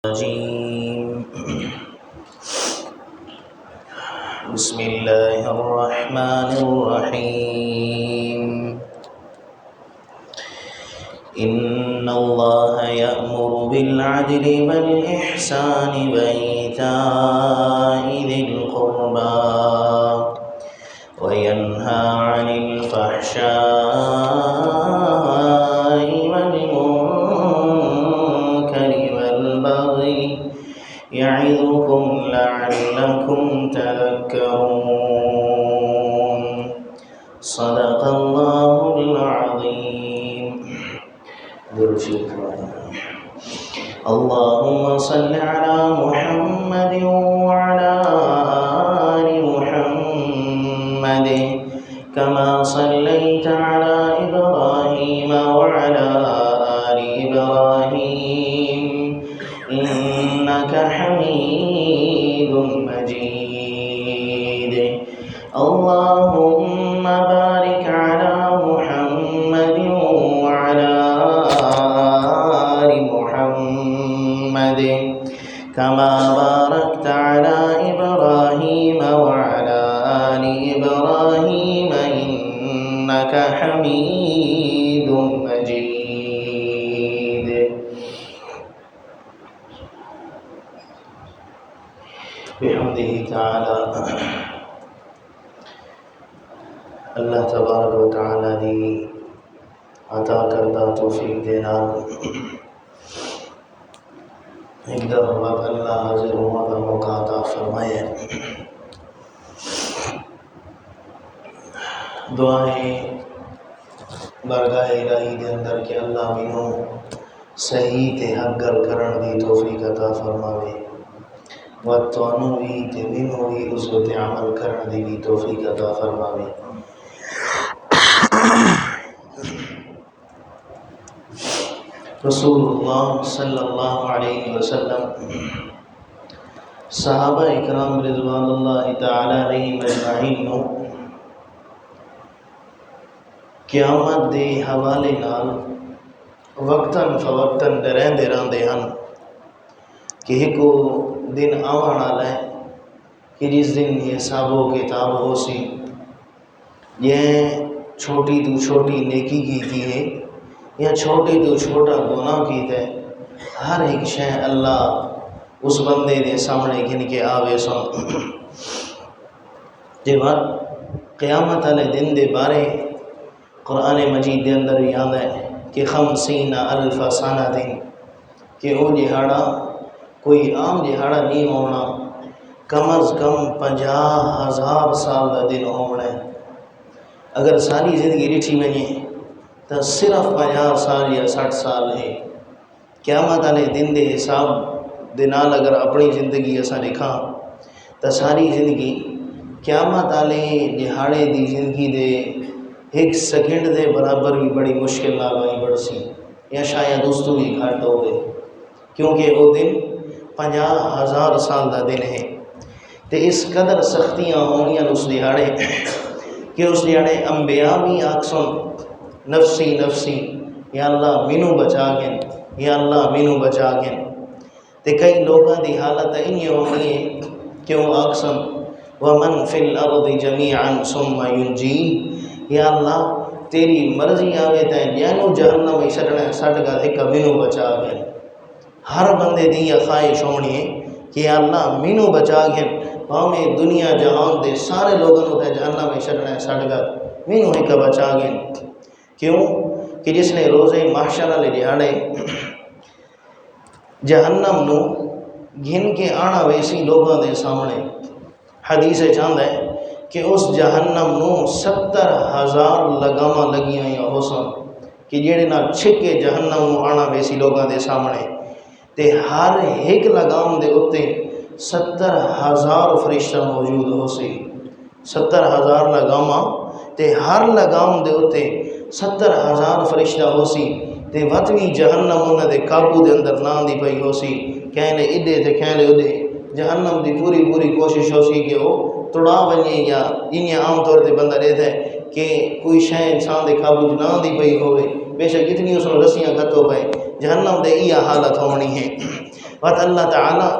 الرجيم. بسم الله الرحمن الرحيم. إن الله يأمر بالعدل والإحسان وإيتاء ذي القربى وينهى عن الفحشاء والمنكر والبغي يعظكم لعلكم تذكرون. صدق الله العظيم. اللهم صل على محمد وعلى آل محمد كما صليت على إبراهيم وعلى آل إبراهيم إنك حميد مجيد. اللهم بارك على محمد وعلى آل محمد كما باركت على إبراهيم وعلى آل إبراهيم إنك حميد مجيد. بحمده تعالی اللہ تبارک و تعالی دی عطا کردہ توفیق دے نال ایک دفعہ بعد اللہ حاضر ہونے کا موقع عطا فرمائے. دعائیں بارگاہ الہی دے اندر کہ اللہ مینوں صحیح تے حق گل کرن دی توفیق عطا فرماوے و تانوں بھی تے مینوں بھی اس تے عمل کرن دی بھی توفیق عطا فرماوے. رسول اللہ صلی اللہ علیہ وسلم صحابہ اکرام رضوان اللہ تعالی علیہم اجمعین نو قیامت دے حوالے نال وقتاً فوقتاً ڈریندے رہندے ہن کہ ایک دن آون والا ہے کہ جس دن حساب و کتاب ہو سی. یہ چھوٹی تو چھوٹی نیکی کی ہے یا چھوٹی تو چھوٹا گناہ کیتا ہے، ہر ایک شے اللہ اس بندے دے سامنے گن کے آوے سن. جے بات قیامت والے دن دے بارے قرآن مجید دے اندر بھی آندا ہے کہ 50,000 سنہ کہ وہ جہاڑا کوئی عام جہاڑا نہیں ہونا، کم از کم 50,000 سال دا دن ہونا ہے. اگر ساری زندگی ڈٹھی ونجے تو صرف 50 سال یا 60 سال ہے. قیامت والے دن دے حساب دے نال اگر اپنی زندگی اساں لکھاں تو ساری زندگی قیامت والے دہاڑے دی زندگی دے ایک سیکنڈ دے برابر بھی بڑی مشکل نال آئی بڑھ سی یا شاید اس تو بھی گھٹ ہو گئے، کیونکہ وہ دن 50,000 سال دا دن ہے. تو اس قدر سختیاں ہونیاں اس دہاڑے کہ اس دیاڑے انبیاء بھی آکسن نفسی نفسی یا اللہ مینوں بچا گن، یا اللہ مینوں بچا گن. تے کئی لوگاں دی حالت اینی ہونی ہے کہ وہ آکسن وَمَنْ فِي الْأَرْضِ جَمِيعًا ثُمَّ يُنْجِي، یا اللہ تیری مرضی آوے تے جینوں جہنم میں چھڈنا سٹ گا ایک مینوں بچا گن. ہر بندے دی یہ خواہش ہونی ہے کہ یا اللہ مینوں بچا گن، میں دنیا جہان دے سارے لوگوں تے جہنم میں چھڈنا سٹ گا مینوں ایک بچا گن. کیوں کہ جس نے روزے محشر والے دیہاڑے جہنم نو گھن کے آنا ویسی لوگوں دے سامنے حدیث چاہتا ہے کہ اس جہنم نو 70,000 لگاماں لگیاں یا حسن کہ جیڑے نہ چھکے جہنم نو آنا ویسی لوگوں دے سامنے. تے ہر ایک لگام دے اتے 70,000 فرشتہ موجود ہو سی. 70,000 لگاماں تے ہر لگام دے اتے 70,000 فرشتہ ہو سی. تے وطوی جہنم انہاں دے قابو دے اندر نہ دی پئی ہو سی، کہنے ادھے تے کہنے ادھے. جہنم دی پوری کوشش ہو سی کہ وہ توڑا ونجے یا انہیں عام طور تے بندہ رہتا ہے کہ کوئی شے انسان دے قابو نہ دی پئی ہوئے، بے شک اتنی اس نے رسیاں کتو پے. جہنم دے یہ حالت ہونی ہے. وقت اللہ تعالیٰ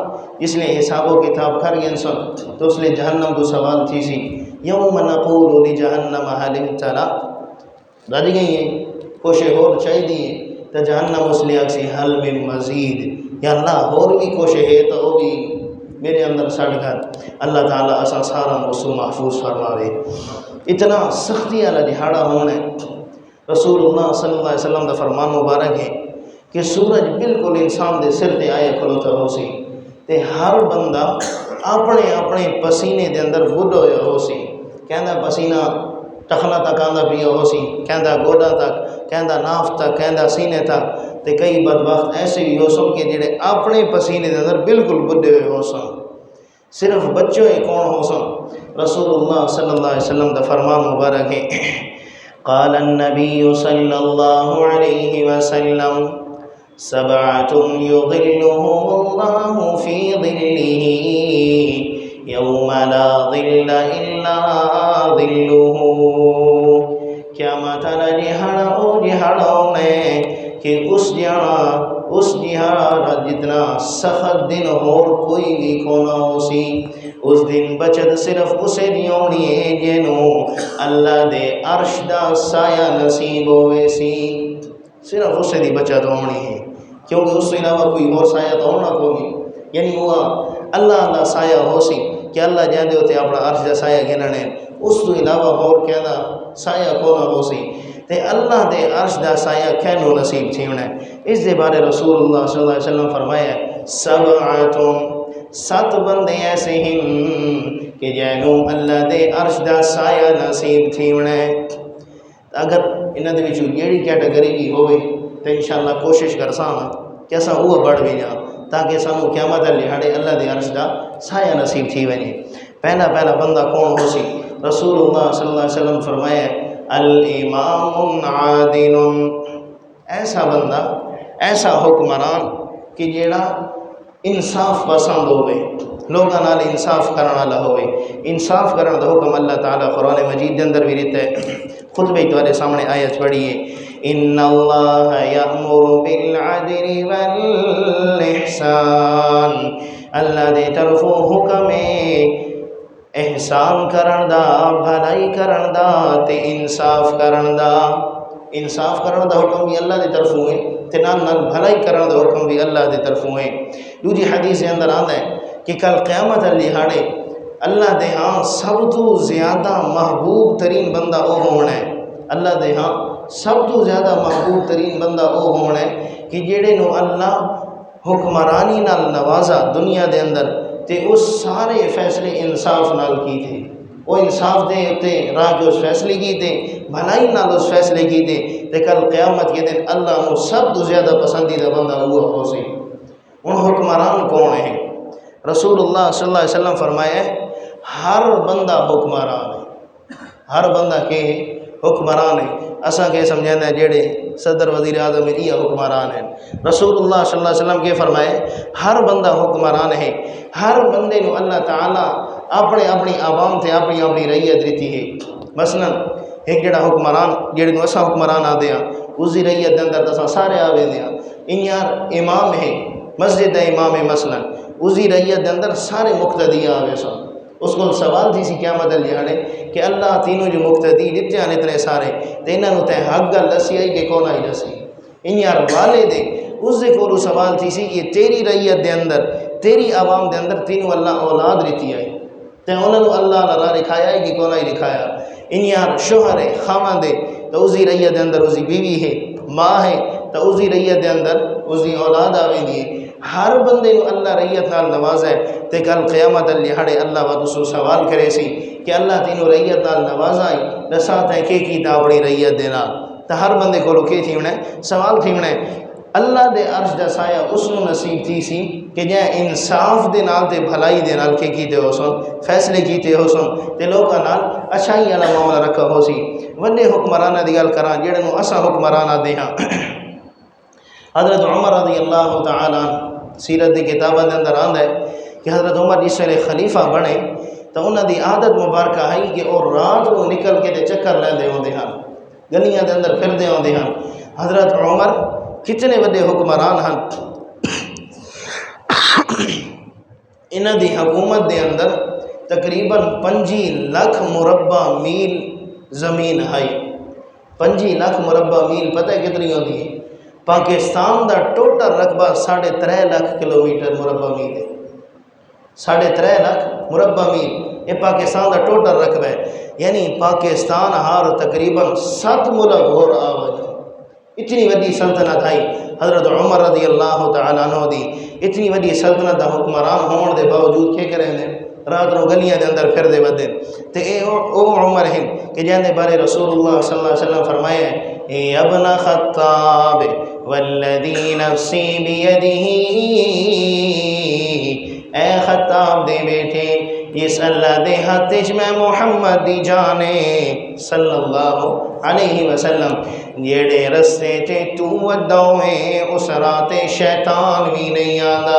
اس لیے حساب و کتاب کر گئے سن تو اس لیے جہنم کو سوال تھی سی یوم نقول لجہنم حل امتلأت رج گئی ہیں کچھ اور چاہیے تو جہنم اس لیے اکسی حل من مزید یا اللہ اور بھی کچھ ہے تو وہ بھی میرے اندر سڑ کر اللہ تعالیٰ اساں سارا موضوع محفوظ فرماوے۔ اتنا سختی والا دہاڑا ہونا ہے، رسول اللہ صلی اللہ علیہ وسلم کا فرمان مبارک ہے کہ سورج بالکل انسان دے سر تے آئے کھلوتا ہو سی تے ہر بندہ اپنے اپنے پسینے دے اندر گڈ ہویا ہو سی، کہندا پسینہ ٹخنا تک آندا پیا ہو سی، کہندا گوڈا تک، کہندا ناف تک، کہندا سینے تک، تے کئی بدبخت ایسے بھی ہو سن کہ جڑے اپنے پسینے دے اندر بالکل گڈے ہوئے ہو سن، صرف بچوں ہی کون ہو سن؟ رسول اللہ صلی اللہ علیہ وسلم کا فرمان مبارک ہے قال النبی صلی اللہ علیہ وسلم سبعۃ یظلهم اللہ فی ظلہ یوم لا ظل الا ظلہ قیامت والا دہاڑا او دہاڑا میں کہ اس دہاڑا جتنا سخت دن اور کوئی بھی کونا ہو سی، اس دن بچت صرف اسے دیونی ہے جنوں اللہ دے عرش دا سایہ نصیب ہوئے سی، صرف اسے دی بچت ہونی ہے کیونکہ اس سے علاوہ کوئی اور سایہ تو ہونا کوئی، یعنی وہ اللہ سایہ ہو سی کہ اللہ جاندے ہوتے اپنا عرش دا سایہ گننے، اس تو علاوہ اور کہنا سایہ کونا ہو سی تے اللہ دے عرش دا سایہ کینو نصیب تھیونا ہے۔ اس دے بارے رسول اللہ صلی اللہ علیہ وسلم فرمایا سبعۃ سات بندے ایسے ہیں کہ جنوں اللہ دے عرش دا سایہ نصیب تھیونا ہے۔ اگر انہاں دے وچوں جیڑی کیٹیگری بھی ہوئے تو انشاءاللہ کوشش کرساں کہ اساں اوہ بڑھ بھی جاں تاکہ سانو قیامت والے دہاڑے اللہ دے عرش دا سایہ نصیب تھی ونے۔ پہلا بندہ کون ہو سی؟ رسول اللہ صلی اللہ علیہ وسلم فرمایا الامام عادل، ایسا بندہ ایسا حکمران کہ جیڑا انصاف پسند ہوئے، لوگاں نال انصاف کرن والا ہوئے۔ انصاف کرن دا حکم اللہ تعالیٰ قرآن مجید دے اندر بھی دیتا ہے، خطبے تمہارے سامنے آیت پڑھیے ان اللہ یأمر بالعدل والاحسان، اللہ دے طرفوں حکم احسان کرن دا، بھلائی کرن دا تے انصاف کرن دا۔ انصاف کرن دا حکم بھی اللہ دے طرفوں ہے تے نال بھلائی کرن دا حکم بھی اللہ دے طرفوں ہے۔ دوسری حدیث کے اندر آتا ہے کہ کل قیامت والے دہاڑے اللہ دے ہاں سب تو زیادہ محبوب ترین بندہ وہ ہونا ہے، اللہ دے ہاں سب تو زیادہ محبوب ترین بندہ وہ ہونا ہے کہ جڑے نو اللہ حکمرانی نال نوازا دنیا دے اندر تے اس سارے فیصلے انصاف نال کی تھے، وہ انصاف دے اتے راہ کے اس فیصلے کی تھے، بھلائی نال اس فیصلے کی تھے تے کل قیامت کے دن اللہ نو سب تو زیادہ پسندیدہ بندہ ہوا ہو سی۔ ان حکمران کون ہیں؟ رسول اللہ صلی اللہ علیہ وسلم فرمایا ہر بندہ حکمران ہے، ہر بندہ کہ حکمران ہے۔ اساں کے سمجھانا ہے جڑے صدر وزیر اعظم یہ حکمران ہیں، رسول اللہ صلی اللہ علیہ وسلم کے فرمائے ہر بندہ حکمران ہے، ہر بندے نو اللہ تعالیٰ اپنے اپنی عوام تے اپنی اپنی رعیت دیتی ہے۔ مثلا ایک جڑا حکمران جڑے نو اساں حکمران آ دیا اس دی رعیت دے اندر اساں سارے آوے دیا، ان یار امام ہے مسجد دا امام ہے، مثلا اس دی رعیت دے اندر سارے مقتدی آوے سن، اس کو سوال تھی سی قیامت دہاڑے کہ اللہ تینوں جو مقتدی دیتے ہیں اتنے سارے تے انہاں نوں تے حق گل دسی آئی کہ کون آئی دسی، ان یار والے دے اس دے کولو سوال تھی سی کہ تیری رعیت دے اندر تیری عوام دے اندر تینوں اللہ اولاد دیتی آئی تے انہاں نوں اللہ لا لکھایا ہے کہ کون آئی لکھایا، ان یار شوہر ہے خاوند ہے تو اس دی رعیت دے اندر اس دی بیوی ہے، ماں ہے تو اس دی رعیت دے اندر اس دی اولاد آویں دی ہے۔ ہر بندے نو اللہ رعیت نال نواز ہے تے کل قیامت دہاڑے اللہ وا تسوں سوال کرے سی کہ اللہ تینوں رعیت نال نواز آئی دسات ہے کہ کیتا اپنی رعیت دے نال، تے ہر بندے کولو کی تھی ہونا ہے سوال تھی ہونا ہے۔ اللہ دے عرش دا سایہ اس نو نصیب تھی سی کہ جے انصاف دے نال تے بھلائی دے نال کیتے ہو سن، فیصلے کیتے ہو سن تے لوکاں نال اچھائی والا معاملہ رکھا ہو سی۔ وڈے حکمراناں دی گل کراں جڑے نو اساں حکمران آدے ہاں، حضرت عمر رضی اللہ تعالی عنہ سیرت دی کتاباں دے اندر آندا ہے کہ حضرت عمر جس ویلے خلیفہ بنے تو انہاں دی عادت مبارکہ ہے کہ وہ رات کو نکل کے تے چکر لیندے ہوندے ہن، گلیاں دے اندر پھردے ہوندے ہن۔ حضرت عمر کتنے بڑے حکمران ہن، انہاں دی حکومت دے اندر تقریباً 25 لاکھ مربع میل زمین ہے۔ 25 لاکھ مربع میل پتہ ہے کتنی ہوتی ہے؟ پاکستان دا ٹوٹل رقبہ 3.5 لاکھ کلومیٹر مربع میل ہے۔ 3.5 لاکھ مربع میل یہ پاکستان دا ٹوٹل رقبہ ہے، یعنی پاکستان ہار تقریباً 7 ملک اور آواز اتنی وڈی سلطنت ہے۔ حضرت عمر رضی اللہ تعالیٰ عنہ دی اتنی وڈی سلطنت دا حکمران ہون دے باوجود کیا کریں دے رات نو گلیاں دے اندر پھر دے ودے تے اے او عمر ہیں کہ جہاں دے بارے رسول اللہ صلی اللہ علیہ وسلم فرمایا ہے اے ابن خطاب والذی نفسی بیدہ، اے خطاب دے بیٹے اس اللہ دے ہاتھ میں محمد دی جانے صلی اللہ علیہ وسلم جیڑے رستے تے تو ودوے اس رات شیطان بھی نہیں آندا۔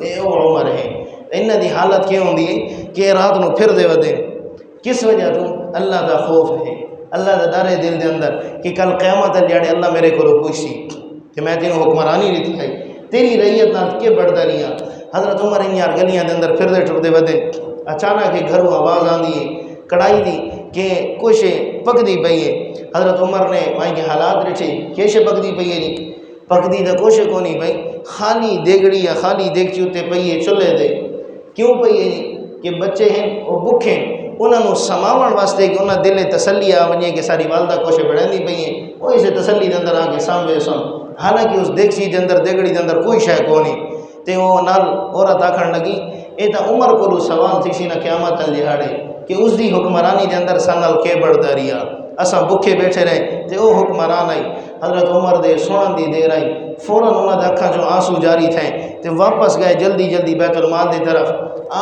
اے او عمر ہے، انہ دی حالت کیوں ہوندی ہے کہ رات نو پھر دے ودے کس وجہ تو اللہ دا خوف ہے، اللہ دا ڈر ہے دل دے اندر کہ کل قیامت جڑے اللہ میرے کو پوچھی کہ میں تینوں حکمرانی نہیں دکھائی تیری رعیت نال کے بڑھدا رہیا۔ حضرت عمر یار گلیاں دے اندر پھر دے ٹر دے ودے اچانک گھروں آواز آندی ہے کڑائی دی کہ کچھ پکدی پئی ہے۔ حضرت عمر نے مائی کے حالات رچے کیسے پکدی پئی ہے جی؟ پکدی دا کچھ کو نہیں پئی، خالی دیگڑی یا خالی دیگچی اتے پئی ہے چولہے دے۔ کیوں پئی ہے جی؟ کہ بچے ہیں وہ بکھے انہوں نے سماون واسطے کہ انہوں دل تسلی آ ونجے کہ ساری والدہ کوشے بڑھاندی پئی ہیں وہ اسے تسلی دے اندر آ کے سامنے سن، حالانکہ اس دیگچی دے اندر دیگڑی دے اندر کوئی شے کو نہیں تے وہ نال عورت آکھن لگی اے تا عمر کو سوال تھی سی نہ قیامت ال دہاڑے کہ اس دی حکمرانی دے اندر سنال کے بڑھدا رہیا اساں بکھے بیٹھے رہے تے او حکمران آئی۔ حضرت عمر دے سنن دی دیر آئی فوراً انہاں دے اکھاں جو آنسو جاری تھے تے واپس گئے جلدی جلدی بیت المال دی طرف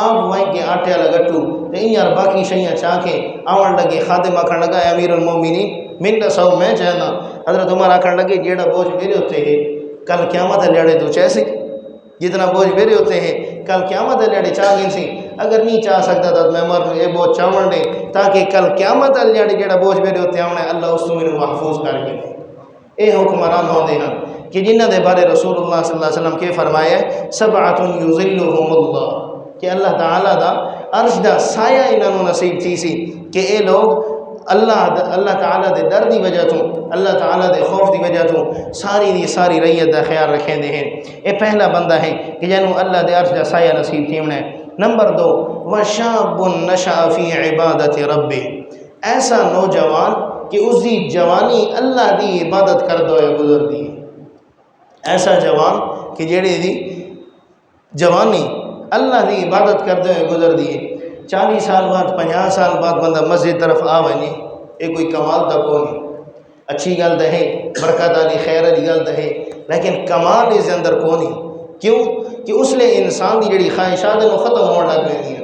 آپ وہیں کے آٹے والا گٹو تے یار باقی شیاں چاہ کے آون لگے خادم آکھن لگا اے امیر المومنین من سو میں چاہنا۔ حضرت عمر آکھن لگے جیڑا بوجھ میرے ہوتے ہے کل قیامت والے تو چیسے جتنا بوجھ میرے ہوتے ہیں کل قیامت والے چاہ گئی سی، اگر نہیں چاہ سکتا تو میں مر یہ بوجھ چاون دے تاکہ کل قیامت والے جیڑا بوجھ میرے ہوتے آنا اللہ اس کو میرے محفوظ کر کے دے۔ اے حکمران ہوندے ہیں کہ جنہ دے بارے رسول اللہ صلی اللہ علیہ وسلم کے فرمایا سبعۃ یظلھم اللہ کہ اللہ تعالیٰ دا عرش دا سایہ انہوں نصیب تھی سی کہ اے لوگ اللہ تعالیٰ دے در دی وجہ تو اللہ تعالیٰ دے خوف دی وجہ تو ساری دی ساری رعیت دا خیال رکھیں دے ہیں۔ اے پہلا بندہ ہے کہ جنہوں اللہ دے عرش دا سایہ نصیب تھی انہیں۔ نمبر 2 وَشَابٌ نَشَأَ فِي عِبَادَةِ رَبِّهِ، ایسا نوجوان کہ اس دی جوانی اللہ دی عبادت کر دو یا گزر دی، ایسا جوان کہ جیڑے دی جوانی اللہ دی عبادت کر دو یا گزر دی۔ 40 سال بعد 50 سال بعد بندہ مسجد طرف آ ونجے یہ کوئی کمال تک نہیں، اچھی گل تو ہے برکت والی خیر والی گل تو ہے لیکن کمال اس اندر کو نہیں۔ کیوں کہ اس لیے انسان کی جڑی خواہشات ہیں وہ ختم ہونے لگ پہ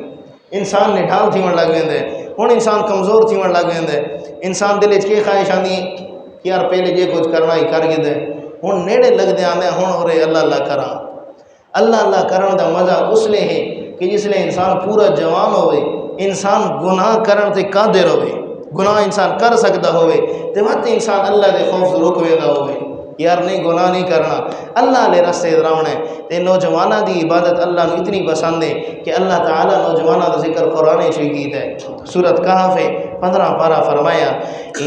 انسان نڈھال تھی لگ پہ ہوں انسان کمزور تھی لگ پہ انسان دل چ خواہش آتی کہ یار پہلے یہ کچھ کرنا ہی کر گئے ہوں نیڑے لگتے آتے ہوں ہو رہے اللہ اللہ کرا اللہ اللہ کرن دا مزہ اس لیے ہے کہ جس لیے انسان پورا جوان ہوئے انسان گناہ کرن تے قادر ہوئے گناہ انسان کر سکتا ہوئے تے وقت انسان اللہ دے خوف رک ویدا ہوئے یار نہیں گناہ نہیں کرنا اللہ لے رستے دراؤنے تے نوجوانہ دی عبادت اللہ نے اتنی پسند ہے کہ اللہ تعالیٰ نوجوانہ دا ذکر قرآن شریف ہے سورۃ کہف 15 پارہ فرمایا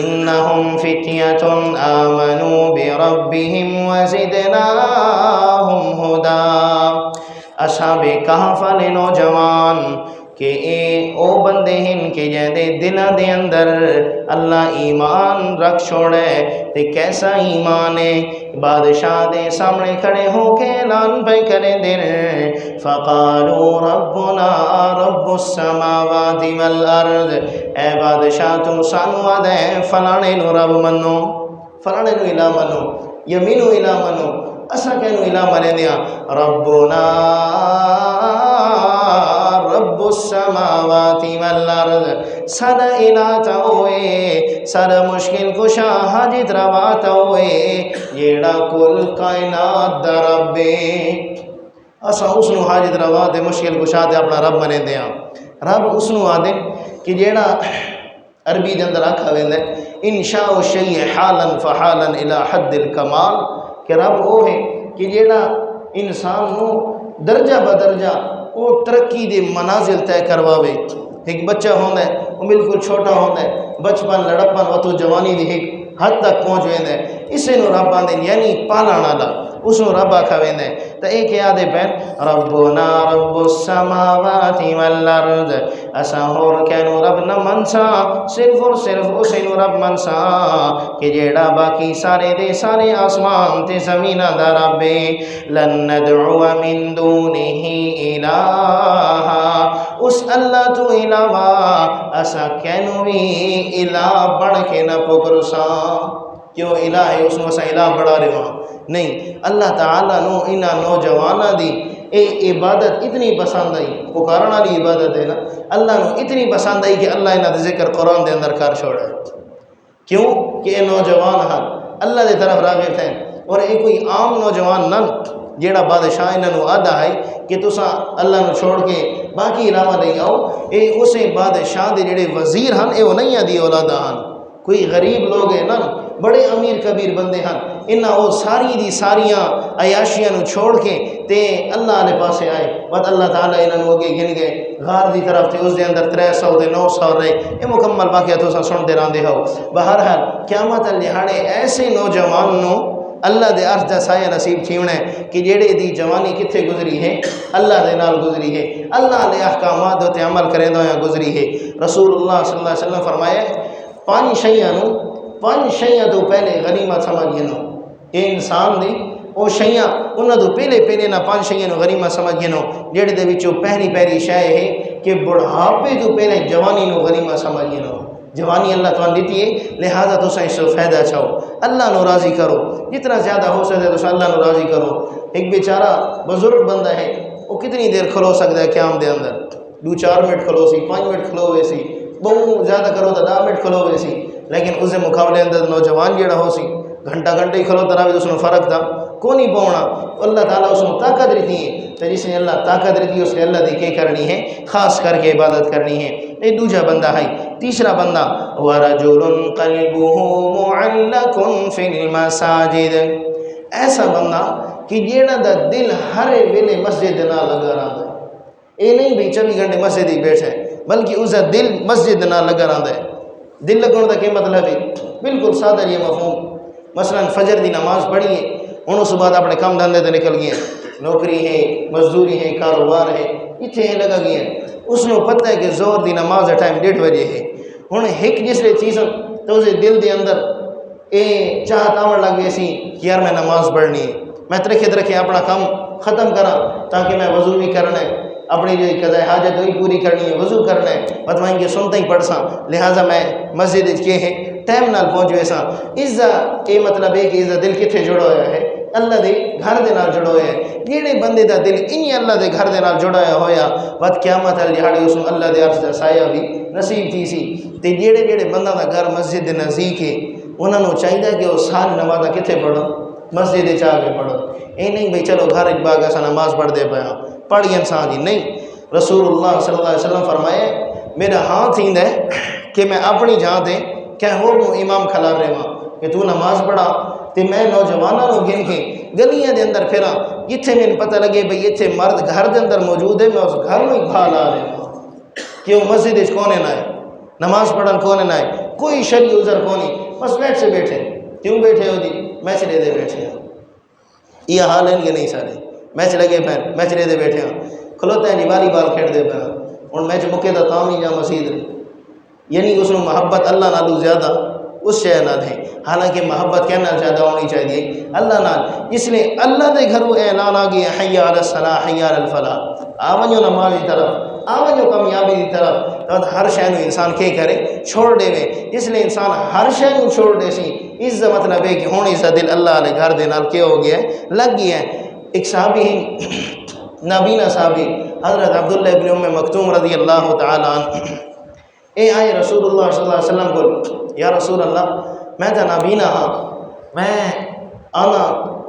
انہم فتیۃ آمنوا بربہم وزدناہم ہدا، اصحاب کہف والے نوجوان کہ اے او بندے ہیں کہ جہدے دلہ دے اندر اللہ ایمان رکھ چھوڑے تے کیسا ایمان ہے بادشاہ دے سامنے کھڑے ہو کے اعلان پہ کرے دن فقالوا ربنا رب السماوات والارض، اے بادشاہ تو سانو آدھے فلانے نو رب منو فلانے نو الہ منو یمینو الہ منو اسا کہنو الہ منے دیا ربنا رب السماوات والارض، سارا الہ ہوئے سارا مشکل کشا حاجت روا ہوئے جیڑا کل کائنات دا رب اسا اس نو حاجت روا دے مشکل کشا دے اپنا رب منے دیا۔ رب اس نو آدھے کہ جیڑا عربی دے اندر آکھا ویندے انشاء الشیء حالا فحالا الى حد الکمال کہ رب وہ ہے کہ جیڑا انسان نو درجہ بدرجہ وہ ترقی دے منازل طے کرواوے۔ ایک بچہ ہوتا ہے وہ بالکل چھوٹا ہوتا ہے، بچپن لڑپن و تو جوانی دی ایک حد تک پہنچ ویندے ہیں، اسے نو رب آندے یعنی پالن والا، اس نو رب آکھا ویندے تو ایک یاد پین ربنا رب السماوات والارض، اساں ہور کینو رب نہ منسا صرف اور صرف اسے نو رب منسا کہ جیڑا باقی سارے دے سارے آسمان تے زمین دا رب لن ندعو من دونہ الہا، اس اللہ تو علاوہ اسا کینو بھی الہ بڑھ کے نہ پکرساں، کیوں الہ ہے اس نو اسا الہ بڑھا رہے ہاں نہیں۔ اللہ تعالیٰ نو انہاں نوجواناں دی اے عبادت اتنی پسند آئی، پکارن والی عبادت ہے نا، اللہ نو اتنی پسند آئی کہ اللہ انہاں دے ذکر قرآن دے اندر کر چھوڑا، کیوں کہ اے نوجوان ہاں اللہ دے طرف راغب ہیں، اور اے کوئی عام نوجوان نہ جیڑا بادشاہ انہاں نو آدھا ہے کہ تساں اللہ نو چھوڑ کے باقی علاوہ نہیں آؤ، اے اسے بادشاہ دے جڑے وزیر ہن اے وہ نہیں آدھی اولادہ ہن، کوئی غریب لوگ ہیں نا، بڑے امیر کبیر بندے ہن، انہاں وہ ساری دی ساریاں عیاشیاں نو چھوڑ کے تے اللہ علیہ پاسے آئے، بات اللہ تعالیٰ انہاں نو اگے گن گئے غار دی طرف تے اس دے اندر 300 تے 900 رہے، یہ مکمل واقعہ تو سن دے راندے ہو۔ بہرحال قیامت الجہاڑے ایسے نوجوان نو اللہ دے عرش دا سایہ نصیب تھیونا ہے کہ جیڑے دی جوانی کتھے گزری ہے، اللہ دے نال گزری ہے، اللہ علیہ احکامات تے عمل کریں دو یا گزری ہے۔ رسول اللہ صلی اللہ علیہ وسلم فرمایا 5 شیاں تو پہلے غنیمت سمجھ گنو، اے انسان دی او شیاں انہاں تو پہلے نہ 5 شیاں نو غنیمت سمجھ گنو، جیڑے دے وچوں پہلی شے ہے کہ بڑھاپے تو پہلے جوانی نو غنیمت سمجھ گنو، جوانی اللہ تعالیٰ دیتی ہے لہذا تو اس سے فائدہ چاہو، اللہ نو راضی کرو، جتنا زیادہ ہو سکے تو اللہ نو راضی کرو۔ ایک بیچارہ بزرگ بندہ ہے وہ کتنی دیر کھلو سکتا ہے قیام دے اندر، 2-4 منٹ کھلو سی، 5 منٹ کھلو ہوئے سی، بہت زیادہ کرو تو 10 منٹ کھلو ہوئے سی، لیکن اس کے مقابلے اندر نوجوان جیڑا ہو سی گھنٹہ ہی کھلو ترا بھی اس میں فرق تھا کو نہیں پاؤنا، اللہ تعالیٰ اس میں طاقت رہتی ہے، تو جس نے اللہ طاقت رہتی ہے اس نے اللہ دی کے کرنی ہے، خاص کر کے عبادت کرنی ہے۔ یہ دوجا بندہ ہے۔ تیسرا بندہ وَرَجُلٌ قَلْبُهُ مُعَلَّقٌ فِي الْمَسَاجِدِ، ایسا بندہ کہ جیڑا دا دل ہر ویلے مسجد نہ لگا رہا ہے، یہ نہیں بھی 24 گھنٹے مسجد ہی بیٹھے بلکہ اس کا دل مسجد نہ لگا رہا ہے۔ دل لگنے کا کیا مطلب ہے؟ بالکل سادہ یہ مفہوم، مثلا فجر دی نماز پڑھیے، ان اس بعد اپنے کام دھندے تے نکل گئے، نوکری ہے، مزدوری ہے، کاروبار ہے، اتنے لگا گیا، اس نے پتہ ہے کہ زور دی نماز ٹائم 1:30 بجے ہے، ہوں ایک جس لئے چیز تو اسے دل دے اندر اے چاہت آمڑ لگ گئی سی کہ یار میں نماز پڑھنی ہے، میں ترکھے اپنا کام ختم کرا تاکہ میں وضو بھی کرنا ہے، اپنی جو قضاء حاجت وہی پوری کرنی ہے، وضو کرنا ہے، بتوائیں کہ سنتا ہی پڑھ ساں، لہٰذا میں مسجد کے ہے ٹائم نال پہنچ وے ساں۔ اس دا یہ مطلب ہے کہ اس دا دل کتنے جڑا ہوا ہے؟ اللہ دے گھر دے نال جڑا ہوا ہے۔ جیڑے بندے دا دل انہی اللہ دے گھر دے نال جڑا ہویا بات قیامت الجہاڑی اس میں اللہ دے عرش دا سایہ بھی نصیب تھی سی۔ تے جیڑے بندہ دا گھر مسجد دے نزدیک ہے انہوں نے چاہیے کہ وہ ساری نمازاں کتنے پڑھو؟ مسجد دے چاہ کے پڑھو، یہ نہیں بھئی چلو گھر ایک باغ ایسا نماز پڑھ دے پایا پڑھی انسان جی نہیں۔ رسول اللہ صلی اللہ علیہ وسلم فرمائے میرا ہاتھ ہی ہے کہ میں اپنی جہاں دے کہ ہو امام کھلا رہے ہاں کہ تو نماز پڑھا تے میں نوجوانوں کو گن کے گلیاں دے اندر پھرا، جتھے میں پتہ لگے بھئی اتھے مرد گھر دے اندر موجود ہے، میں اس گھر میں بھال آ رہے ہوں کہ وہ مسجد اس کونے نہ ہے، نماز پڑھن کونے نہ ہے، کوئی شرعی عذر کونی، بس بیٹھ سے بیٹھے، کیوں بیٹھے ہو جی؟ میچ لے دے بیٹھے ہیں، یہ حال ہے کہ نہیں سارے میچ لگے پہن میچ لے دے بیٹھے ہیں، کھلوتے ہیں جی والی بال کھیڑ دے پہن اور میچ مکے دا کام نہیں جا مسجد یعنی اس میں محبت اللہ نالو زیادہ اس شے نال ہے، حالانکہ محبت کہنا زیادہ ہونی چاہیے اللہ نال، اس لیے اللہ دے گھروں اعلان آ گیا حی علی الصلاح حی علی الفلاح، آونجو نماز کی طرف آونجو کامیابی کی طرف، تو ہر شے نو انسان کے کرے چھوڑ دے وے، اس لیے انسان ہر شے نو چھوڑ دے سی، اس کا مطلب ہے کہ ہون اس کا دل اللہ علیہ گھر دے نال کیا ہو گیا ہے لگ گیا ہے۔ ایک صحابی ہیں نابینا صحابی حضرت عبداللہ ابن ام مکتوم رضی اللہ تعالیٰ عنہ، اے آئے رسول اللہ صلی اللہ علیہ وسلم کو یا رسول اللہ میں تا نابینا ہاں، میں آنا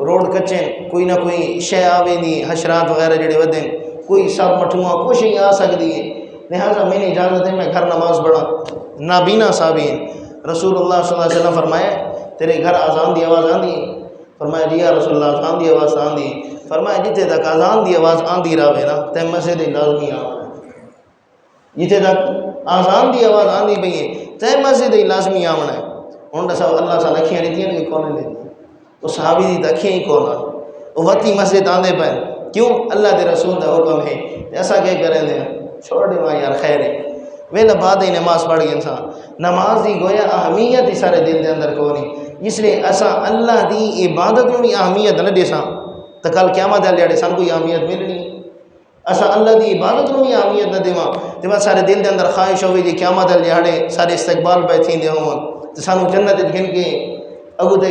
روڈ کچے کوئی نہ کوئی شے آوے دی حشرات وغیرہ جڑے ودیں کوئی سب مٹھواں کچھ ہی آ سکتی ہے، لہٰذا میں نے اجازت ہے میں گھر نماز پڑھا۔ نابینا صحابی ہیں، رسول اللہ صلی اللہ علیہ وسلم فرمایا تیرے گھر آزان دی آواز آن دی فرمایا جی یا رسول اللہ اذان دی آواز آندی. فرمایا جتنے تک اذان دی آواز آندی رہے نا تے مسجد لازمی آنا. جتنے تک اذان دی آواز آندی پئی ہے تے مسجد لازمی آنا ہے. ہن دسو اللہ تعالی اکھیاں دیتیاں کہ کون نے دی؟ وہ صحابی دی تے اکھیاں ہی کون آن وہ وتی مسجد آندے پے کیوں؟ اللہ دے رسول دا حکم ہے. ایسا کہ کریں دے چھوڑ دے یار خیر ہے ویلا بعد ہی نماز پڑھ گئے انسان نماز دی گویا اہمیت ہی سارے دل دے اندر کو نہیں. اس لیے اسا اللہ دی عبادت میں بھی اہمیت نہ دیساں تو کل قیامت والے جڑے سان کوئی اہمیت ملنی. اسا اللہ دی عبادت میں بھی اہمیت نہ دیواں تے بس سارے دل دے اندر خواہش ہوئی جی قیامت والے جڑے سارے استقبال پہ تھیندے ہون تے سانو جنت گھن کے اگو تے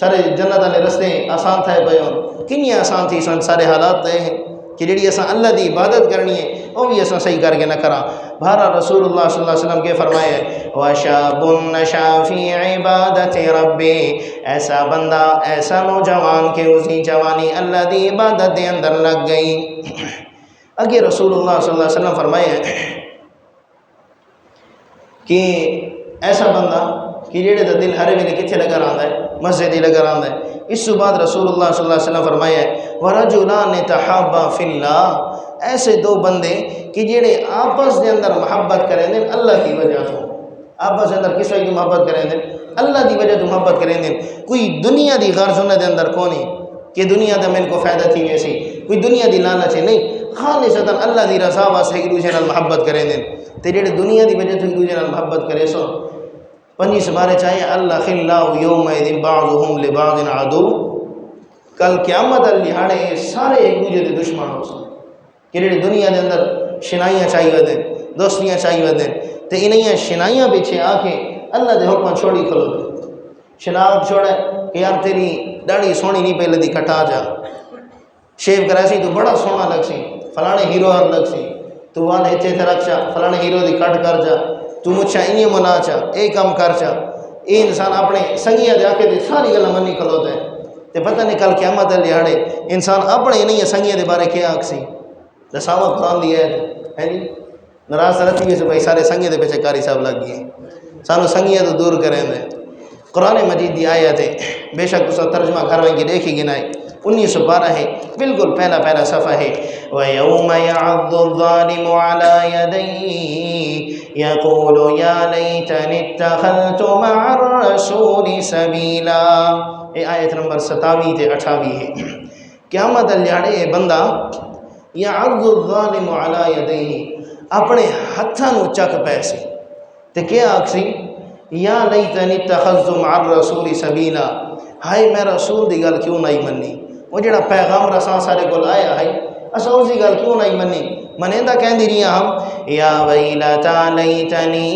سارے جنت والے رستے آسان تھے پے ہون. کنی آسان تھی سن سارے حالات تے کہ جڑی اسا اللہ دی عبادت کرنی ہے وہ بھی اسا صحیح کر کے نہ کراں. بہرحال رسول اللہ صلی اللہ علیہ وسلم کے فرمایا وَشَابٌ نَشَا فِي عِبَادَةِ رَبِّهِ ایسا بندہ ایسا نوجوان کہ اسی جوانی اللہ دی عبادت دے اندر لگ گئی. اگے رسول اللہ صلی اللہ علیہ وسلم فرمایا کہ ایسا بندہ کہ جڑے دا دل ہر ویلے کتنے لگا رہندا ہے مسجد ہی لگا رہندا ہے. اس کے بعد رسول اللہ صلی اللہ علیہ وسلم فرمایا وَرَجُلَانِ تَحَابَّا فِي اللَّهِ ایسے دو بندے کہ جڑے آپس دے اندر محبت کریں دیں اللہ کی وجہ تو. آپس دے اندر کس وجہ کی محبت کریں دیں؟ اللہ کی وجہ تو محبت کریں دیں. کوئی دنیا دی غرض انہاں دے اندر کونی کہ دنیا دا من کو فائدہ تھی ویسی کوئی دنیا دی لالچ نہیں خالصتاً اللہ دی رضا واسطے ایک دوسرے نال محبت کریں دیں. تے جڑے دنیا دی وجہ تو ایک دوسرے نال محبت کرے سو پنجی سبارے چاہیے اللہ خلاء یومئذ بعضهم لبعض عدو. کل قیامت الہاڑے سارے ایک دوسرے دے دشمن ہو سن کہ جڑے دنیا دے اندر شنائیاں چاہیے دیں دوستیاں چاہیے دیں تے انہیاں شنائیاں پیچھے آ کے اللہ دے حکم چھوڑی کھلو دے. شناخت چھوڑے کہ یار تیری داڑھی سونی نہیں پہلے دی کٹا جا شیو کراسی تو بڑا سونا لگ سی فلانے ہیرو ہر لگ سی تو وال ہچے تھے رکھ چا فلانے ہیرو دی کٹ کر جا تو مجھا انہیں منا چا اے کم کر چا. اے انسان اپنے سنگیاں جا کے دے ساری گلہ منی کھلو دے تے پتہ نہیں کل قیامت لہاڑے انسان اپنے انہیں سنگیاں دے بارے کیا آکسی رسامہ قرآن دی ہے جی ناراض رہتی ہے بھائی سارے سنگیاں دے پیچھے کاری صاحب لگ گئے سانو سنگیاں تو دور کریں دے. قرآن مجید دی آیت ہے بے شک اس کا ترجمہ گھر وہیں کی دیکھی گنائے 1912 ہے بالکل پہلا صفحہ ہے وَيَوْمَ يَعَضُّ الظَّالِمُ عَلَى يَدَيْهِ يَقُولُ يَا لَيْتَنِي اتَّخَذْتُ مَعَ الرَّسُولِ سَبِيلًا. یہ آیت نمبر 27 تے 28 ہے. قیامت الجاڑے بندہ يَعَضُّ الظَّالِمُ عَلَى يَدَيْهِ اپنے ہتھاں نو چک پیسے تے کیا آکسی یا لیتنی اتخذت مع الرسول سبیلا ہائے میں رسول دی گل کیوں نہیں منی وہ جڑا پیغام رساں سارے کول آیا ہے اسا اس دی گل کیوں نہیں منی منیندا کہندی رہیا ہم یا ویلتا لیتنی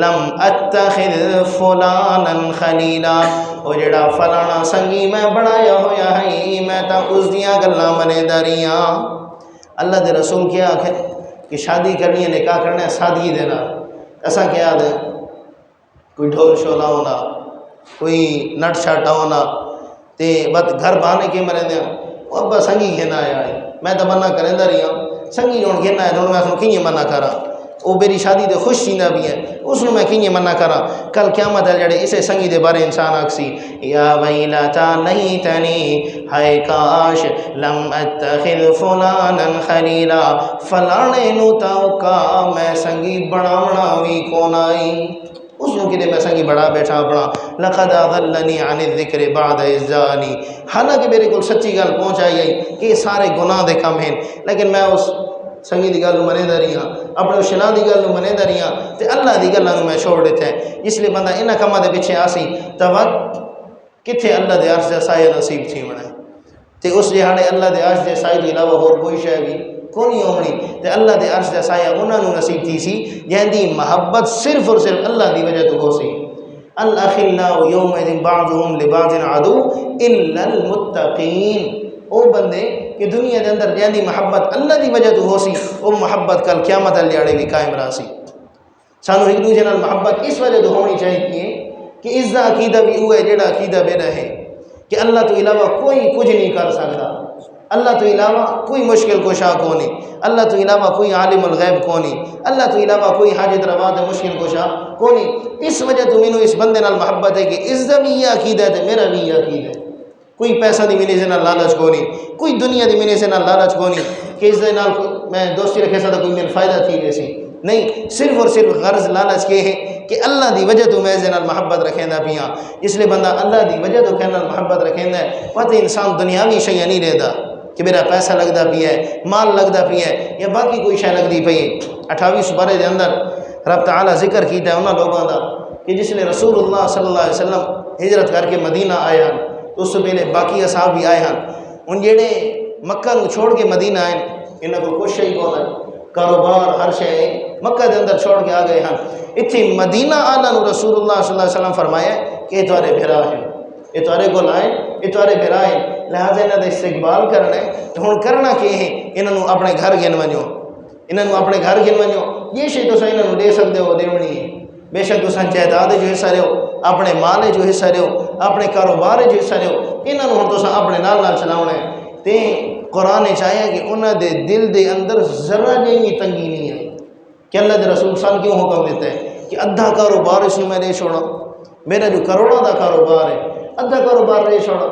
لم اتخذ فلانا خلیلا وہ جڑا فلانا سنگی میں بنایا ہویا ہے میں تا اس دیاں گلاں منیندا رہیا. اللہ دے رسول کیا آکھے کہ شادی کرنی ہے نکاح کرنا ہے سادگی دینا ایسا کیا دے کوئی ڈھول شولا ہونا کوئی نٹ شاٹا ہونا تے بات گھر بانے کے مرے دیں وہ ابا سنگی گھینا آیا ہے میں تو منع کریں دا رہی ہوں سنگی جون گھینا ہے دونوں میں اس نے کینی منع کرا وہ میری شادی دے خوش چیندہ بھی ہے اس نے میں کینی منع کرا. کل قیامت ہے جڑے اسے سنگی دے بارے انسان آکسی یا ویلتا لیتنی ہائے کاش لم اتخذ فلانا خلیلا فلانے نو تاوکا میں سنگی بڑھاونا وی کون آئی اس نے کہ میں سنگی بڑا بیٹھا اپنا لقد اضلنی عن الذکر بعد اذ جاءنی حالانکہ میرے کو سچی گل پہنچائی گئی کہ سارے گناہ دے کم ہیں لیکن میں اس سنگی دی گل منے دا رہی ہاں اپنے شنا دی گل منے دا رہی ہاں تے اللہ دی گل میں چھوڑ دیتا ہے. اس لیے بندہ انہاں کماں دے پیچھے آسی تو وقت کتھے اللہ دے عرش دے سایہ نصیب تھی بنے تے اس لحاظے اللہ دے عرش دے سایہ تو علاوہ اور کوئی شے بھی کونی ہومنی تے اللہ دے عرش دے سایہ انہاں نو نصیب تھی سی جہاں دی محبت صرف اور صرف اللہ دی وجہ تو ہو سی. الاخلاء یومئذ بعضهم لبعض عدو الا المتقین او بندے کہ دنیا دے اندر جہاں دی محبت اللہ دی وجہ تو ہو سی او محبت کل قیامت الجاڑے بھی قائم رہا سی. سانو ایک دوسرے نال محبت اس وجہ تو ہونی چاہیے کہ اس دا عقیدہ بھی ہوئے جڑا عقیدہ بے رہے کہ اللہ تو علاوہ کوئی کچھ نہیں کر سکتا اللہ تو علاوہ کوئی مشکل کشا کونی، اللہ تو علاوہ کوئی عالم الغیب کونی، اللہ تو علاوہ کوئی حاجت روا تے مشکل کشا کونی۔ اس وجہ تو مینوں اس بندے نال محبت ہے کہ اس دا بھی یہ عقیدہ ہے تے میرا بھی یہ عقیدہ ہے۔ کوئی پیسہ دی مینے سے نہ لالچ کونی، کوئی دنیا دی مینے سے نہ لالچ کونی کہ اس دے نال میں دوستی رکھے سا کوئی میرا فائدہ تھی ویسی نہیں، صرف اور صرف غرض لالچ کے ہے کہ اللہ دی وجہ تو میں نال محبت رکھیں دا پیاں۔ اس لیے بندہ اللہ دی وجہ تو کہ نال محبت رکھیں دا ہے، پتہ انسان دنیاوی شیء نہیں رہدا کہ میرا پیسہ لگدا پیا ہے، مال لگدا پیا ہے یا باقی کوئی شے لگدی پئی ہے۔ 28 سپارے دے اندر رب تعالیٰ ذکر کیتا ہے انہاں لوگاں دا کہ جس نے رسول اللہ صلی اللہ علیہ وسلم ہجرت کر کے مدینہ آیا، اس سے پہلے باقی اصحاب بھی آئے ہیں، ان جڑے مکہ نو چھوڑ کے مدینہ آئے انہاں کو کچھ شے کون ہے، کاروبار ہر شے مکہ دے اندر چھوڑ کے آ گئے ہیں۔ اتھے مدینہ آنا نو رسول اللہ صلی اللہ علیہ وسلم فرمایا کہ یہ تمہارے بھرا ہیں، یہ تمہارے کول آئے، یہ تمہارے بھرا ہیں، لہٰذا انہاں دا استقبال کرنا ہے تو ہن کرنا کہ ہے انہاں نو اپنے گھر گن ونجو، انہاں نو اپنے گھر گن ونجو، یہ شے تساں انہاں نو دے سکدے ہو دیونی ہے، بے شک تساں جائیداد جو حصہ رہو، اپنے مال جو حصہ رہو، اپنے کاروبار جو حصہ رہو، انہاں نو ہن تساں اپنے نال نال چلاونا ہے۔ تے قرآن نے چاہیا کہ انہاں دے دل دے اندر ذرہ جہی تنگی نہیں ہے کہ اللہ دے رسول صلی کیوں حکم دیتا ہے کہ ادھا کاروبار اس میں دے چھوڑا، میرا جو کروڑوں دا کاروبار ہے ادھا کاروبار دے چھوڑا،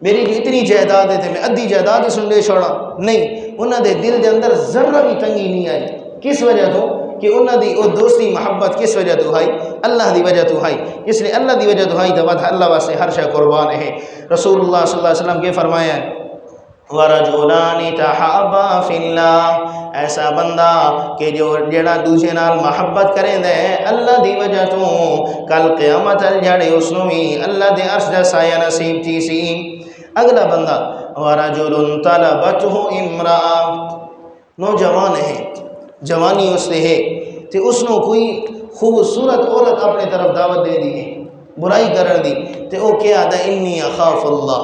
میری جو اتنی جائیداد ہے میں ادھی جائیداد اس دے چھوڑا نہیں، انہاں دے دل دے اندر ذرہ بھی تنگی نہیں آئی۔ کس وجہ تو کہ انہاں دی او دوستی محبت کس وجہ تو ہے، اللہ دی وجہ تو ہے، اس لیے اللہ دی وجہ تو ہے تو اللہ واسطے ہر شے قربان ہے۔ رسول اللہ صلی اللہ علیہ وسلم کے فرمایا ہے وَرَجُلَانِ تَحَابَّا فِي اللَّهِ، ایسا بندہ کہ جو جڑا دوسرے نال محبت کریں دے اللہ دی وجہ تو کل قیامت جڑے اس نو بھی اللہ دے عرش دا سایہ نصیب تھی سی۔ اگلا بندہ وَرَجُلٌ طَلَبَتْهُ امرأة، نوجوان ہے، جوانی اس سے ہے تو اس نو کوئی خوبصورت عورت اپنے طرف دعوت دے دی ہے، برائی کرن دی تو او کیا دا انی اخاف اللہ،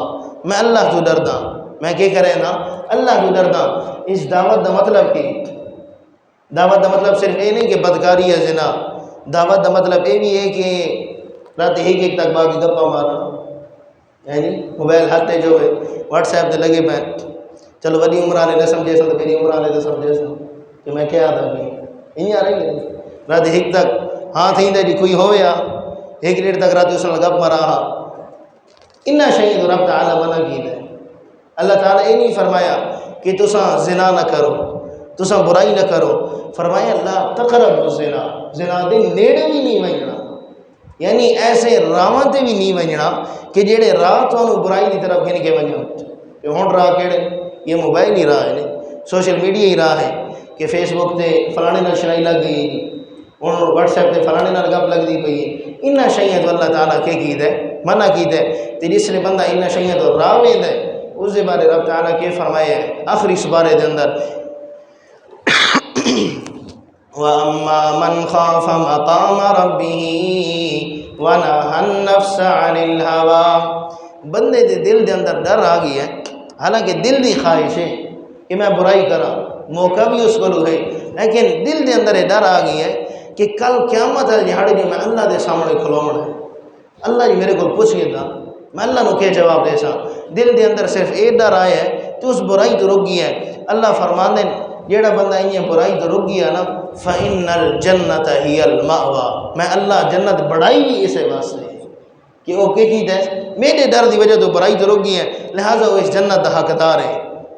میں اللہ تو ڈردا، میں کیا کرے نا اللہ تو ڈردا۔ اس دعوت دا مطلب کی دعوت دا مطلب صرف یہ نہیں کہ بدکاری ہے زنا، دعوت دا مطلب یہ بھی ہے کہ رات ایک تک باقی گپا مارنا، یعنی موبائل ہاتھے جو ہے واٹس ایپ دے لگے پہ چلو وڈی عمر والے نے سمجھے سن تو میری عمر والے نے سمجھے سن کہ میں کیا آتا کہ انہیں آ رہی ہے رات ایک تک ہاں تھیں دے جی کوئی ہویا ایک ڈیڑھ تک رات اس نے گپ مارا انہا شہید رب تعالیٰ منع کی دے۔ اللہ تعالیٰ یہ نہیں فرمایا کہ تساں زنا نہ کرو، تساں برائی نہ کرو، فرمایا اللہ تقرب الزنا، زنا دے نیڑے بھی نہیں ونجنا، یعنی ایسے راواں تے بھی نہیں ونجنا کہ جڑے راہ تو برائی دی طرف گھن کے ونجو کہ ہون راہ کیڑے یہ موبائل ہی راہ ہے، سوشل میڈیا ہی راہ ہے کہ فیس بک تے فلانے نال شرائی لگ گئی، ہن واٹس ایپ تے فلانے نال گپ لگ دی پئی ہے، انہا شیئیں تو اللہ تعالیٰ کے کی دے منع کی دے۔ تے جس نے بندہ انہا شیئیں تو راہ وے دے اس دے بارے رب تعالیٰ کے فرمائے آخری سبارے دے اندر وَأَمَّا مَنْ خَافَ مَقَامَ رَبِّهِ وَنَهَى النَّفْسَ عَنِ الْهَوَىٰ، بندے دے دل دے اندر ڈر آ گئی ہے، حالانکہ دل دی خواہش ہے کہ میں برائی کرا، موقع بھی اس کو ہے، لیکن دل دے اندر ڈر آ گئی ہے کہ کل قیامت ہے جہاڑے جو میں اللہ دے سامنے کھلونا ہے، اللہ جی میرے کو پوچھ گیا تھا میں اللہ نو کیا جواب دے سا، دل دے اندر صرف ایک ڈر آیا ہے تو اس برائی تو رک گئی ہے۔ اللہ فرماندے جیڑا بندہ انہیں برائی تو رک گیا نا فَإِنَّ الْجَنَّةَ هِيَ الْمَأْوَىٰ، میں اللہ جنت بڑھائی بھی اسے واسطے کہ وہ کیا چیز ہے میرے ڈر دی وجہ تو برائی تو رک گئی ہے، لہٰذا وہ اس جنت دا حقدار ہے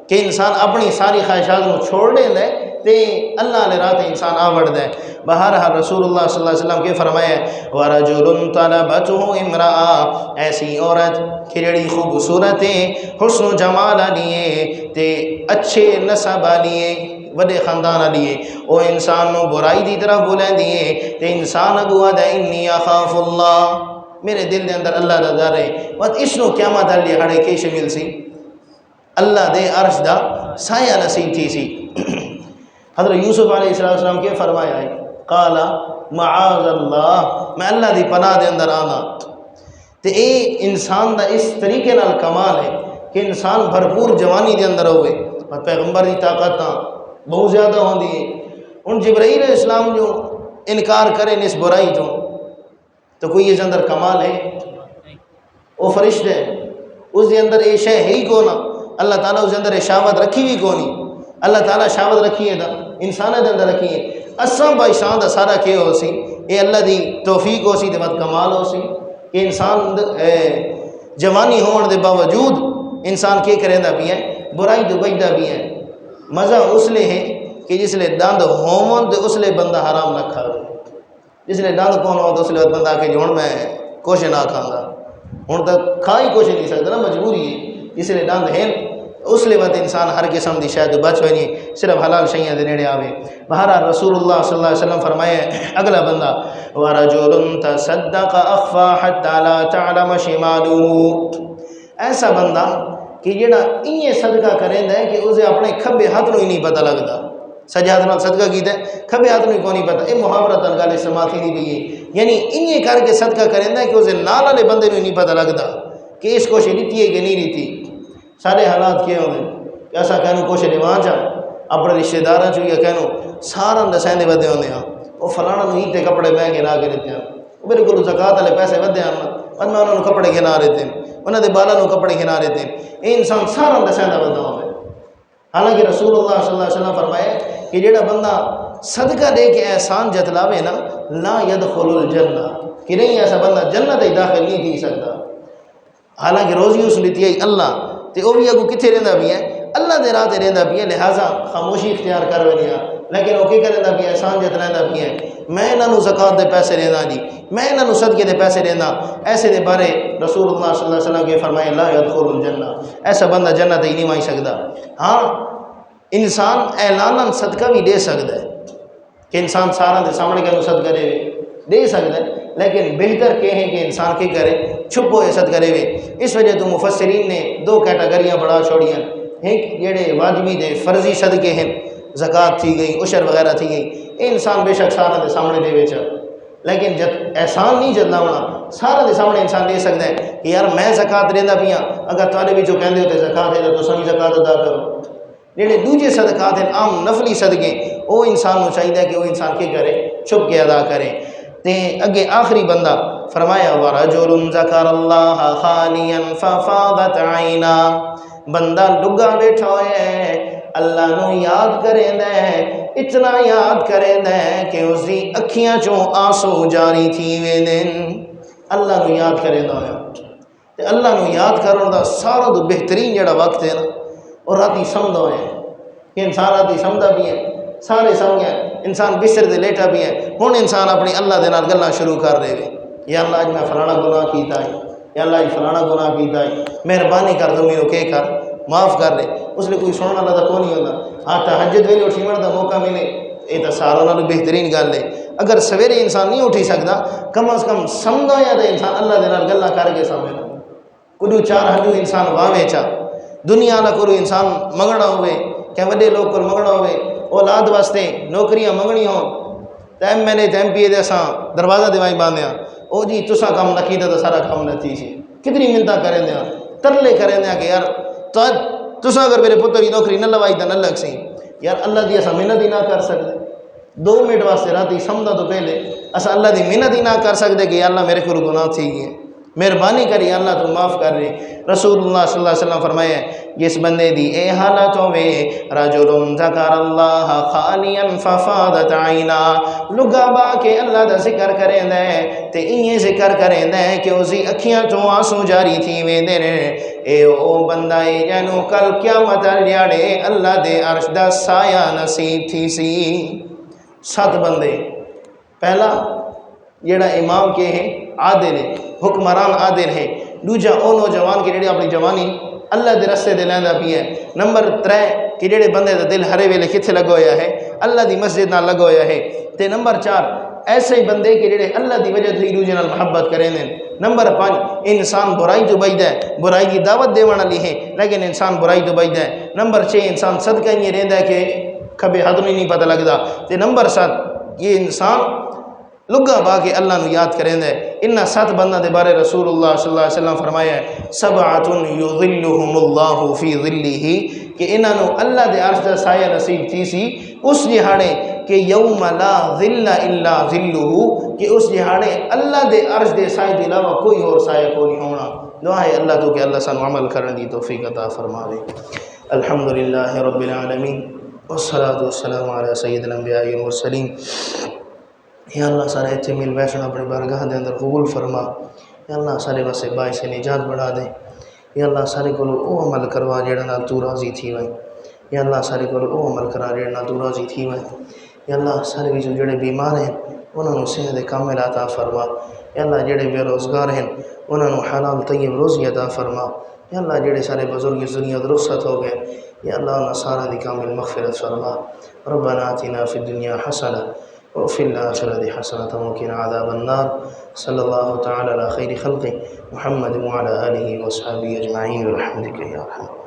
کہ انسان اپنی ساری خواہشات کو چھوڑ دے تے اللہ نے رات انسان آوڑ دے۔ بہرحال رسول اللہ صلی اللہ علیہ وسلم کے فرمایا وَرَجُلٌ طَلَبَتْهُ امْرَأَةٌ، ایسی عورت کہ جڑی خوبصورت حسن و جمال لیے تے اچھے نسب لیے وڈے خاندان لیے او انسان نو برائی دی طرف بلیں دیے تے انسان اگوا دے انی اخاف اللہ، میرے دل دے اندر اللہ دا ڈر ہے، بس اس نو قیامت علی ہڑے کے شامل سی اللہ دے عرش دا سایہ نصیب تھی سی۔ حضرت یوسف علیہ السلام کے فرمایا ہے قال معاذ اللہ، میں اللہ دی پناہ دے اندر آنا، تے اے انسان دا اس طریقے نال کمال ہے کہ انسان بھرپور جوانی دے اندر ہوئے اور پیغمبر دی طاقت بہت زیادہ ہوندی ہے۔ ان جبرائیل علیہ السلام جو انکار کرے اس برائی تو کوئی اس اندر کمال ہے، وہ فرشتے اس دے اندر اے شے ہے ہی کو نا، اللہ تعالیٰ اس اندر شہوت رکھی بھی کونی، اللہ تعالیٰ شہوت رکھی ہے دا انسان دے اندر رکھی ہے. اساں بائی شان دا سارا کیا ہو سی، یہ اللہ دی توفیق ہو سی تے بد کمال ہو سی کہ انسان جوانی ہون دے باوجود انسان کیا کریں دا بھی ہے، برائی تو بچدا بھی ہے. مزہ اس لئے ہے کہ جس لئے دند ہومن تے اس لئے بندہ حرام نہ کھا رہے، جس لئے دند کون ہو تو اس لئے بندہ کہ جوڑ میں کوشش نہ کھانا، ہوں تک کھا ہی کوشش نہیں سکتا نا، مجبوری ہے. جس لئے دند ہیں اس لئے بات انسان ہر قسم دی شاید بچ ہوئی نہیں، صرف حلال شیئیں دے نیڑے آوے. بہرحال رسول اللہ صلی اللہ علیہ وسلم فرمائے اگلا بندہ وَرَجُلٌ تَصَدَّقَ أَخْفَى حَتَّى لَا تَعْلَمَ شِمَالُهُ، ایسا بندہ کہ جڑا انہیں صدقہ کریں ہے کہ اسے اپنے کھبے ہاتھ نو ہی نہیں پتہ لگتا، سجے ہاتھ نال صدقہ کیتا ہے کھبے ہاتھ نو ہی کو نہیں پتہ. یہ محاورت گل استعمال تھی نہیں پئی، یعنی انہیں کر کے صدقہ کریں ہے کہ اسے نال والے بندے نو ہی نہیں پتہ لگتا کہ اس کوشش لیتی ہے کہ نہیں لیتی. سارے حالات کیا ہوئے کہ ایسا کہنو کوشش لیوان جا اپنے رشتہ داراں چوں یا کہنو سارا دسیں دے ودے ہوندے ہاں، وہ فلانا نو ہی تے کپڑے مہنگے لا کے دیتے ہیں، میرے کو زکات والے پیسے ودے ہیں اور میں انہوں نے کپڑے گھنا دیتے ہیں، انہوں نے بالا نو کپڑے گھنا دیتے ہیں. یہ انسان سارا دسیں دا ودا ہوئے. حالانکہ رسول اللہ صلی اللہ علیہ وسلم فرمائے کہ جڑا بندہ صدقہ دے کے احسان جتلاوے نا لا يدخل الجنہ، کہ نہیں ایسا بندہ جنت ہی داخل نہیں تھی سکتا. حالانکہ روزی اس لیتی ہے اللہ تے وہ بھی اگو کتھے رہندا بھی ہے، اللہ دے راہ تے رہندا بھی ہے، لہٰذا خاموشی اختیار کر رہے ہیں. لیکن وہ کی کرندا بھی ہے، احسان جتلاندہ بھی ہے. میں انہاں نو زکات دے پیسے دینا جی، میں انہاں نو صدقے دے پیسے دینا، ایسے دے بارے رسول اللہ صلی اللہ علیہ وسلم کے فرمائے لا يدخل الجنہ، ایسا بندہ جنت ہی نہیں مائی سکتا. ہاں انسان اعلاناً صدقہ بھی دے سکتا ہے کہ انسان سارا دے سامنے کے صدقہ دے سکتا ہے، لیکن بہتر کہ ہے کہ انسان کی کرے چھپ ہوئے صدقہ دے. اس وجہ تو مفسرین نے دو کیٹاگریاں بڑھا چھوڑیاں، ایک جڑے واجبی دے فرضی صدقے ہیں، زکات تھی گئی، عشر وغیرہ تھی گئی، یہ انسان بے شک سارا دے سامنے دے ویچا. لیکن جب احسان نہیں جتنا ہونا سارا دے سامنے انسان دے سکتا ہے کہ یار میں زکات دینا پیا، اگر تھوڑے بھی جو کہندے ہوتے زکات ہے تو سمی زکات ادا کرو. جڑے دوجے صدقات ہیں عام نفلی صدقے، وہ انسان کو چاہیے کہ وہ انسان کے کرے چھپ کے ادا کرے. تے اگے آخری بندہ فرمایا وَرَجُلٌ ذَكَرَ اللَّهَ خَالِيًا فَفَاضَتْ عَيْنَاهُ، بندہ لگا بیٹھا ہے اللہ نو یاد کریں دے، اتنا یاد کریں دے کہ اس دی اکھیاں چوں آنسو جاری تھی ویندن. اللہ نو یاد کریں دا تے اللہ نو یاد کرن دا سارا تو بہترین جڑا وقت ہے نا اور راتی سمدھا ہے کہ انسان راتی سمدھا بھی ہے، سارے سمجھ ہیں، انسان بستر دے لیٹا بھی ہے. ہن انسان اپنی اللہ دے نال گلاں شروع کر دے وے، یا اللہ اج میں فلانا گناہ کیتا ہے، یا اللہ اج فلانا گناہ کیتا ہے، مہربانی کر دو میرے کہ کر معاف کر دے. اس لیے کوئی سننے والا تو نہیں ہوتا. ہاں تہجد ویلے اٹھن دا موقع ملے یہ تو سارا نالوں بہترین گل ہے. اگر سویرے انسان نہیں اٹھی سکتا کم از کم سمجھا یا تو انسان اللہ دے نال گلاں کر کے سامنے کچھ چار ہنجو انسان واوے چا دنیا والا کوئی انسان منگنا ہوئے کہ وڈے لوگ کو منگنا ہوئے، اولاد واسطے نوکریاں منگنی ہوں تو ایم ایل اے تے ایم پی اے دے اساں دروازہ دیوائی باندھے ہیں، او جی تساں کام نہ کیتا تو سارا کام نہ تھی سی. کتنی منتاں کریں دے ترلے کریں دے کہ یار تساں اگر میرے پتر کی نوکری نہ لوائی تو نہ لگ سی. یار اللہ دی اساں محنت ہی نہ کر سکتے، 2 منٹ واسطے راتی سمجھا تو پہلے اساں اللہ دی محنت ہی نہ کر سکتے کہ اللہ میرے کو گناہ تھی گئے، مہربانی کری اللہ تو معاف کر رہے. رسول اللہ صلی اللہ علیہ وسلم فرمایا جس بندے دی اے حالت ہوئے رجل ذکر اللہ خالیا ففاضت عینا، لگا با کے اللہ دا ذکر کریں دے تے انہیں ذکر کریں دے کہ اسی اکھیاں تو آنسو جاری تھی ویندے نے. اے او بندہ اے جنو کل قیامت لیاڑے اللہ دے عرش دا سایہ نصیب تھی سی. 7 بندے، پہلا جڑا امام کے ہیں عادل ہے، حکمران عادل ہے. دوجا او نوجوان کے جڑے اپنی جوانی اللہ دے رستے دے لیندا پی ہے. نمبر 3 کہ جڑے بندے دا دل ہرے ویلے کتھے لگا ہویا ہے اللہ دی مسجد نال لگا ہویا ہے. تے نمبر 4 ایسے ہی بندے کہ جڑے اللہ دی وجہ سے دوجے نال محبت کریں دے. نمبر 5 انسان برائی تو بچدا ہے، برائی دی دعوت دیون والی ہے لیکن انسان برائی تو بچدا ہے. نمبر 6 انسان صدقہ نہیں رہندا ہے کہ کبھی حد نہیں پتہ لگدا. تے نمبر 7 یہ انسان لگا با کے اللہ نو یاد کریں دے. انہاں 7 بندہ دے بارے رسول اللہ صلی اللہ علیہ وسلم فرمایا ہے 7 یظلہم اللہ فی ظلہ، کہ انہاں نو اللہ دے عرش دا سایہ نصیب تھی سی اس جہاڑے کہ یوم لا ظل الا ظلہ، کہ اس جہاڑے اللہ دے عرش دے سایہ دے علاوہ کوئی اور سایہ کو نہیں ہونا. دعا ہے اللہ تو کہ اللہ سانو عمل کرنے دی توفیق عطا فرماوے۔ الحمدللہ رب العالمین والصلاة والسلام علی سید الانبیاء والمرسلین۔ یا اللہ سارے اتنے مل بیٹھنا اپنی بارگاہ دے اندر قبول فرما۔ یا اللہ سارے واسے باعث نجات بڑھا دے۔ یا اللہ سارے کو او عمل کروا جڑا نال تو راضی تھی وے۔ یا اللہ سارے کو او عمل کرا جڑا نال تو راضی تھی وے۔ یا اللہ سارے وچ جڑے بیمار ہیں انہاں نوں صحت کامل عطا فرما۔ یا اللہ جڑے بے روزگار ہیں انہاں نوں حلال طیب روزی عطا فرما۔ یا اللہ جڑے سارے بزرگ اس دنیا درست ہو گئے یا اللہ انہاں سارا دی کامل مغفرت فرما۔ ربنا آتنا فی الدنیا حسنہ وفي الآخرة حسنة وقنا عذاب النار صلى الله تعالى على خير خلقه محمد وعلى آله وصحبه أجمعين برحمتك يا أرحم